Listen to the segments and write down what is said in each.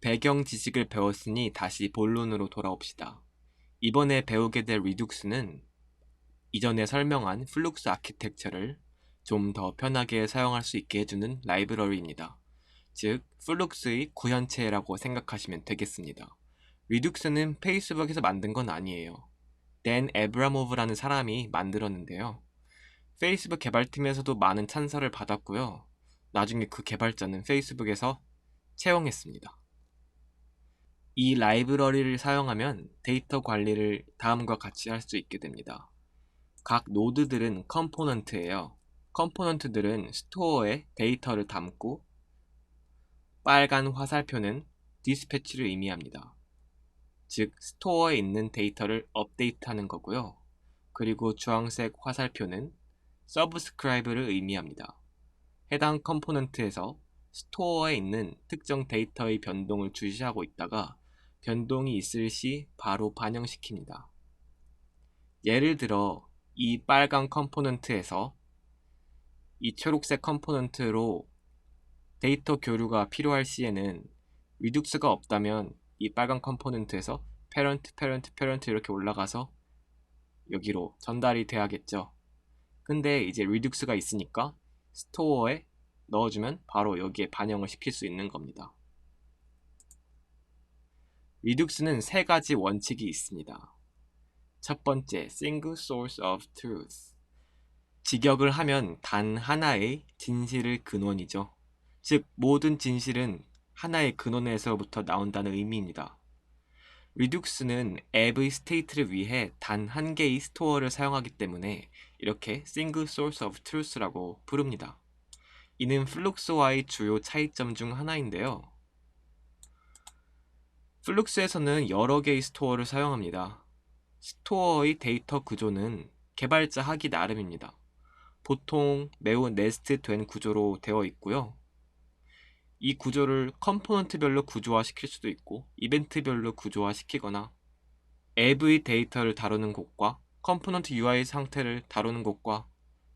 배경 지식을 배웠으니 다시 본론으로 돌아옵시다. 이번에 배우게 될 리눅스는 이전에 설명한 플룩스 아키텍처를 좀 더 편하게 사용할 수 있게 해주는 라이브러리입니다. 즉, 플룩스의 구현체라고 생각하시면 되겠습니다. 리눅스는 페이스북에서 만든 건 아니에요. 댄 에브라모브라는 사람이 만들었는데요. 페이스북 개발팀에서도 많은 찬사를 받았고요. 나중에 그 개발자는 페이스북에서 채용했습니다. 이 라이브러리를 사용하면 데이터 관리를 다음과 같이 할 수 있게 됩니다. 각 노드들은 컴포넌트예요. 컴포넌트들은 스토어에 데이터를 담고 빨간 화살표는 디스패치를 의미합니다. 즉, 스토어에 있는 데이터를 업데이트하는 거고요. 그리고 주황색 화살표는 서브스크라이브를 의미합니다. 해당 컴포넌트에서 스토어에 있는 특정 데이터의 변동을 주시하고 있다가 변동이 있을 시 바로 반영시킵니다. 예를 들어 이 빨간 컴포넌트에서 이 초록색 컴포넌트로 데이터 교류가 필요할 시에는 리눅스가 없다면 이 빨간 컴포넌트에서 페런트 이렇게 올라가서 여기로 전달이 돼야겠죠. 근데 이제 리눅스가 있으니까 스토어에 넣어주면 바로 여기에 반영을 시킬 수 있는 겁니다. 리눅스는 세 가지 원칙이 있습니다. 첫 번째, Single Source of Truth. 직역을 하면 단 하나의 진실의 근원이죠. 즉, 모든 진실은 하나의 근원에서부터 나온다는 의미입니다. 리눅스는 앱의 스테이트를 위해 단 한 개의 스토어를 사용하기 때문에 이렇게 Single Source of Truth라고 부릅니다. 이는 플룩스와의 주요 차이점 중 하나인데요. 플룩스에서는 여러 개의 스토어를 사용합니다. 스토어의 데이터 구조는 개발자 하기 나름입니다. 보통 매우 네스트된 구조로 되어 있고요. 이 구조를 컴포넌트별로 구조화시킬 수도 있고 이벤트별로 구조화시키거나 앱의 데이터를 다루는 곳과 컴포넌트 UI 상태를 다루는 곳과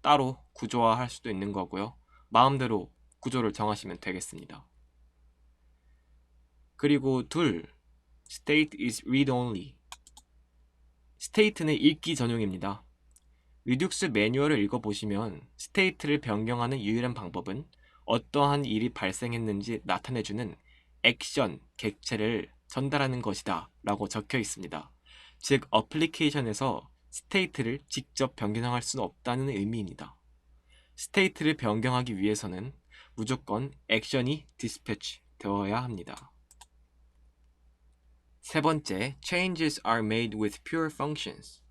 따로 구조화할 수도 있는 거고요. 마음대로 구조를 정하시면 되겠습니다. 그리고 둘, State is read-only. 스테이트는 읽기 전용입니다. 리눅스 매뉴얼을 읽어보시면 스테이트를 변경하는 유일한 방법은 어떠한 일이 발생했는지 나타내주는 액션, 객체를 전달하는 것이다 라고 적혀 있습니다. 즉, 어플리케이션에서 스테이트를 직접 변경할 수는 없다는 의미입니다. 스테이트를 변경하기 위해서는 무조건 액션이 디스패치 되어야 합니다. 세 번째, changes are made with pure functions.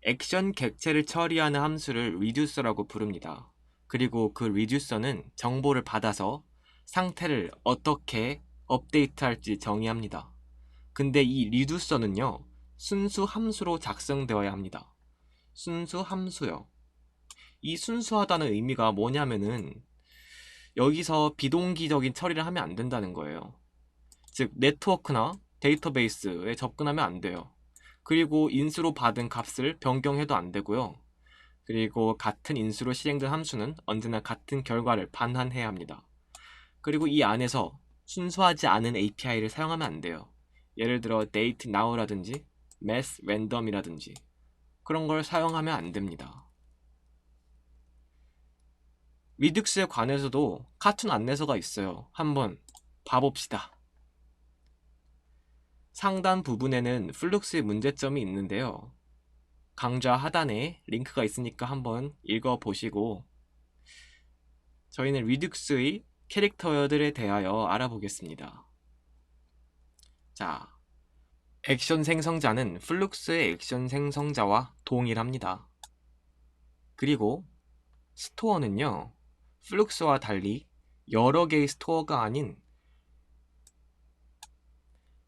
액션 객체를 처리하는 함수를 reducer라고 부릅니다. 그리고 그 reducer는 정보를 받아서 상태를 어떻게 업데이트할지 정의합니다. 근데 이 reducer는요, 순수 함수로 작성되어야 합니다. 순수 함수요. 이 순수하다는 의미가 뭐냐면은 여기서 비동기적인 처리를 하면 안 된다는 거예요. 즉, 네트워크나 데이터베이스에 접근하면 안 돼요. 그리고 인수로 받은 값을 변경해도 안 되고요. 그리고 같은 인수로 실행된 함수는 언제나 같은 결과를 반환해야 합니다. 그리고 이 안에서 순수하지 않은 API를 사용하면 안 돼요. 예를 들어 date now라든지 mass random이라든지 그런 걸 사용하면 안 됩니다. 리눅스에 관해서도 카툰 안내서가 있어요. 한번 봐봅시다. 상단 부분에는 플룩스의 문제점이 있는데요. 강좌 하단에 링크가 있으니까 한번 읽어보시고 저희는 리눅스의 캐릭터들에 대하여 알아보겠습니다. 자, 액션 생성자는 플룩스의 액션 생성자와 동일합니다. 그리고 스토어는요, 플룩스와 달리 여러 개의 스토어가 아닌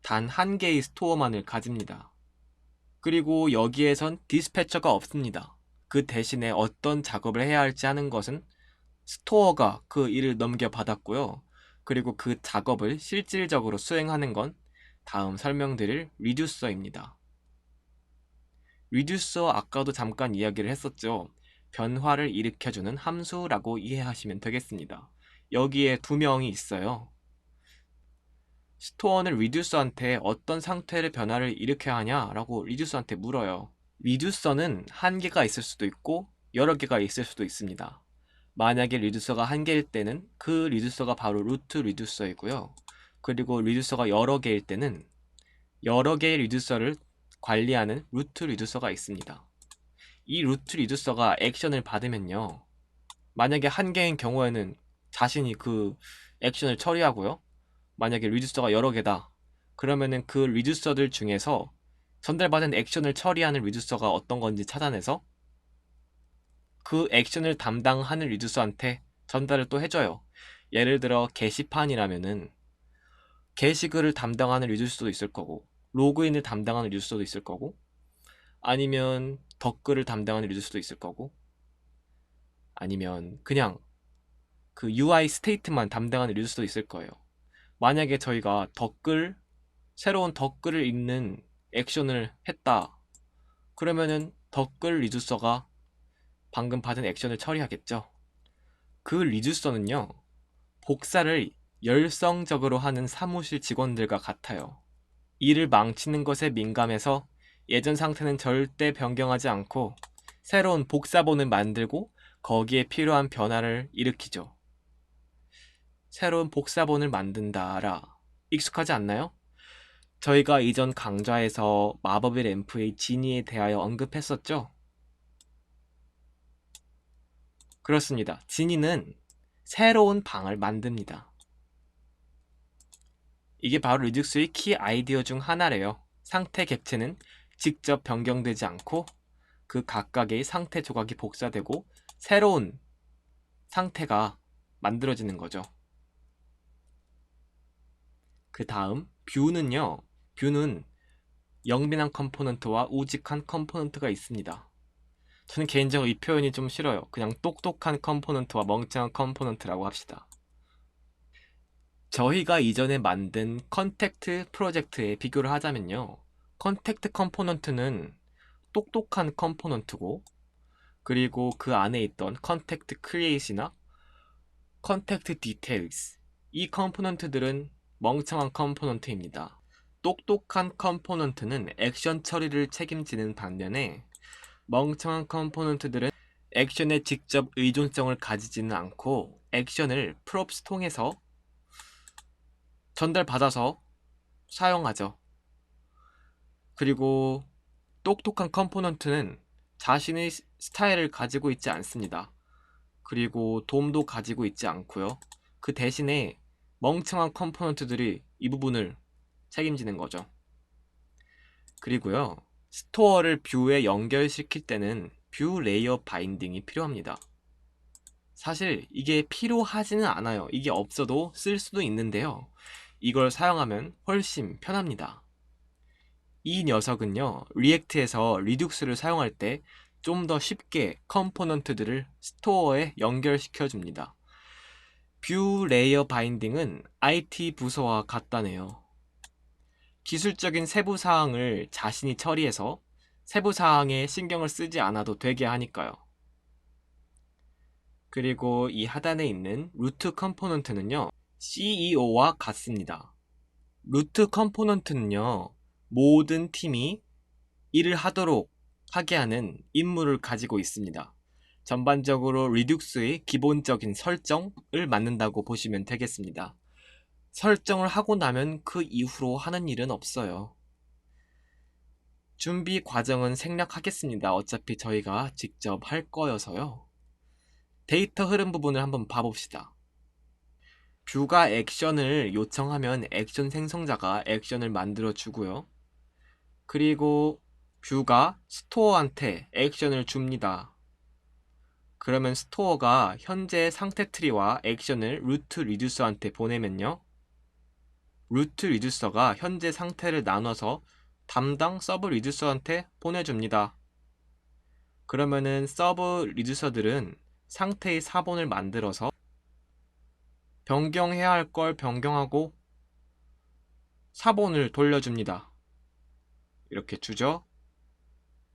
단 한 개의 스토어만을 가집니다. 그리고 여기에선 디스패처가 없습니다. 그 대신에 어떤 작업을 해야 할지 하는 것은 스토어가 그 일을 넘겨받았고요. 그리고 그 작업을 실질적으로 수행하는 건 다음 설명드릴 리듀서입니다. 리듀서 아까도 잠깐 이야기를 했었죠. 변화를 일으켜주는 함수라고 이해하시면 되겠습니다. 여기에 두 명이 있어요. 스토어는 리듀서한테 어떤 상태의 변화를 일으켜야 하냐라고 리듀서한테 물어요. 리듀서는 한 개가 있을 수도 있고 여러 개가 있을 수도 있습니다. 만약에 리듀서가 한 개일 때는 그 리듀서가 바로 루트 리듀서이고요. 그리고 리듀서가 여러 개일 때는 여러 개의 리듀서를 관리하는 루트 리듀서가 있습니다. 이 루트 리듀서가 액션을 받으면요. 만약에 한 개인 경우에는 자신이 그 액션을 처리하고요. 만약에 리듀서가 여러 개다. 그러면은 그 리듀서들 중에서 전달받은 액션을 처리하는 리듀서가 어떤 건지 찾아내서 그 액션을 담당하는 리듀서한테 전달을 또 해줘요. 예를 들어 게시판이라면은 게시글을 담당하는 리듀서도 있을 거고 로그인을 담당하는 리듀서도 있을 거고 아니면 댓글을 담당하는 리듀서도 있을 거고 아니면 그냥 그 UI 스테이트만 담당하는 리듀서도 있을 거예요. 만약에 저희가 새로운 댓글을 읽는 액션을 했다. 그러면은 댓글 리듀서가 방금 받은 액션을 처리하겠죠. 그 리듀서는요, 복사를 열성적으로 하는 사무실 직원들과 같아요. 일을 망치는 것에 민감해서 예전 상태는 절대 변경하지 않고 새로운 복사본을 만들고 거기에 필요한 변화를 일으키죠. 새로운 복사본을 만든다라 익숙하지 않나요? 저희가 이전 강좌에서 마법의 램프의 지니에 대하여 언급했었죠? 그렇습니다. 지니는 새로운 방을 만듭니다. 이게 바로 리눅스의 키 아이디어 중 하나래요. 상태 객체는 직접 변경되지 않고 그 각각의 상태 조각이 복사되고 새로운 상태가 만들어지는 거죠. 그 다음 뷰는 영민한 컴포넌트와 우직한 컴포넌트가 있습니다. 저는 개인적으로 이 표현이 좀 싫어요. 그냥 똑똑한 컴포넌트와 멍청한 컴포넌트라고 합시다. 저희가 이전에 만든 컨택트 프로젝트에 비교를 하자면요. 컨택트 컴포넌트는 똑똑한 컴포넌트고 그리고 그 안에 있던 컨택트 크리에이트나 컨택트 디테일스 이 컴포넌트들은 멍청한 컴포넌트입니다. 똑똑한 컴포넌트는 액션 처리를 책임지는 반면에 멍청한 컴포넌트들은 액션에 직접 의존성을 가지지는 않고 액션을 프롭스 통해서 전달받아서 사용하죠. 그리고 똑똑한 컴포넌트는 자신의 스타일을 가지고 있지 않습니다. 그리고 돔도 가지고 있지 않고요. 그 대신에 멍청한 컴포넌트들이 이 부분을 책임지는 거죠. 그리고요. 스토어를 뷰에 연결시킬 때는 뷰 레이어 바인딩이 필요합니다. 사실 이게 필요하지는 않아요. 이게 없어도 쓸 수도 있는데요. 이걸 사용하면 훨씬 편합니다. 이 녀석은요, 리액트에서 리눅스를 사용할 때 좀 더 쉽게 컴포넌트들을 스토어에 연결시켜 줍니다. 뷰 레이어 바인딩은 IT 부서와 같다네요. 기술적인 세부 사항을 자신이 처리해서 세부 사항에 신경을 쓰지 않아도 되게 하니까요. 그리고 이 하단에 있는 루트 컴포넌트는요, CEO와 같습니다. 루트 컴포넌트는요, 모든 팀이 일을 하도록 하게 하는 임무를 가지고 있습니다. 전반적으로 리눅스의 기본적인 설정을 만든다고 보시면 되겠습니다. 설정을 하고 나면 그 이후로 하는 일은 없어요. 준비 과정은 생략하겠습니다. 어차피 저희가 직접 할 거여서요. 데이터 흐름 부분을 한번 봐봅시다. 뷰가 액션을 요청하면 액션 생성자가 액션을 만들어 주고요. 그리고 뷰가 스토어한테 액션을 줍니다. 그러면 스토어가 현재 상태 트리와 액션을 루트 리듀서한테 보내면요. 루트 리듀서가 현재 상태를 나눠서 담당 서브 리듀서한테 보내줍니다. 그러면은 서브 리듀서들은 상태의 사본을 만들어서 변경해야 할 걸 변경하고 사본을 돌려줍니다. 이렇게 주죠.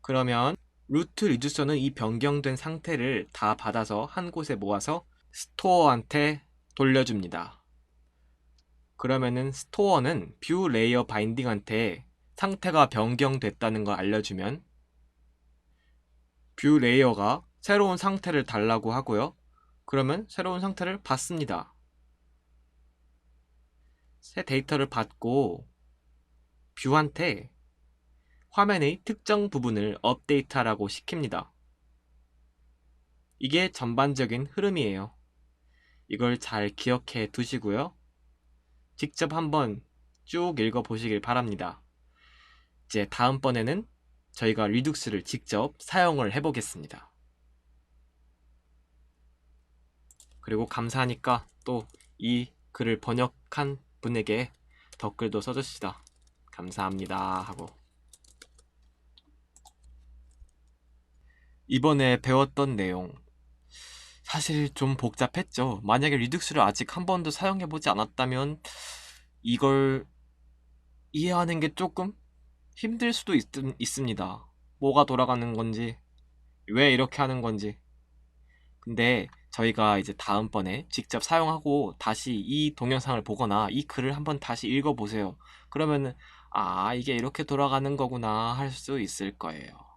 그러면 루트 리듀서는 이 변경된 상태를 다 받아서 한 곳에 모아서 스토어한테 돌려줍니다. 그러면은 스토어는 뷰 레이어 바인딩한테 상태가 변경됐다는 걸 알려주면 뷰 레이어가 새로운 상태를 달라고 하고요. 그러면 새로운 상태를 받습니다. 새 데이터를 받고 뷰한테 화면의 특정 부분을 업데이트하라고 시킵니다. 이게 전반적인 흐름이에요. 이걸 잘 기억해 두시고요. 직접 한번 쭉 읽어 보시길 바랍니다. 이제 다음번에는 저희가 리눅스를 직접 사용을 해 보겠습니다. 그리고 감사하니까 또 이 글을 번역한 분에게 댓글도 써주시다. 감사합니다 하고. 이번에 배웠던 내용 사실 좀 복잡했죠. 만약에 리눅스를 아직 한 번도 사용해보지 않았다면 이걸 이해하는 게 조금 힘들 수도 있습니다. 뭐가 돌아가는 건지, 왜 이렇게 하는 건지. 근데 저희가 이제 다음번에 직접 사용하고 다시 이 동영상을 보거나 이 글을 한번 다시 읽어보세요. 그러면은, 아, 이게 이렇게 돌아가는 거구나 할 수 있을 거예요.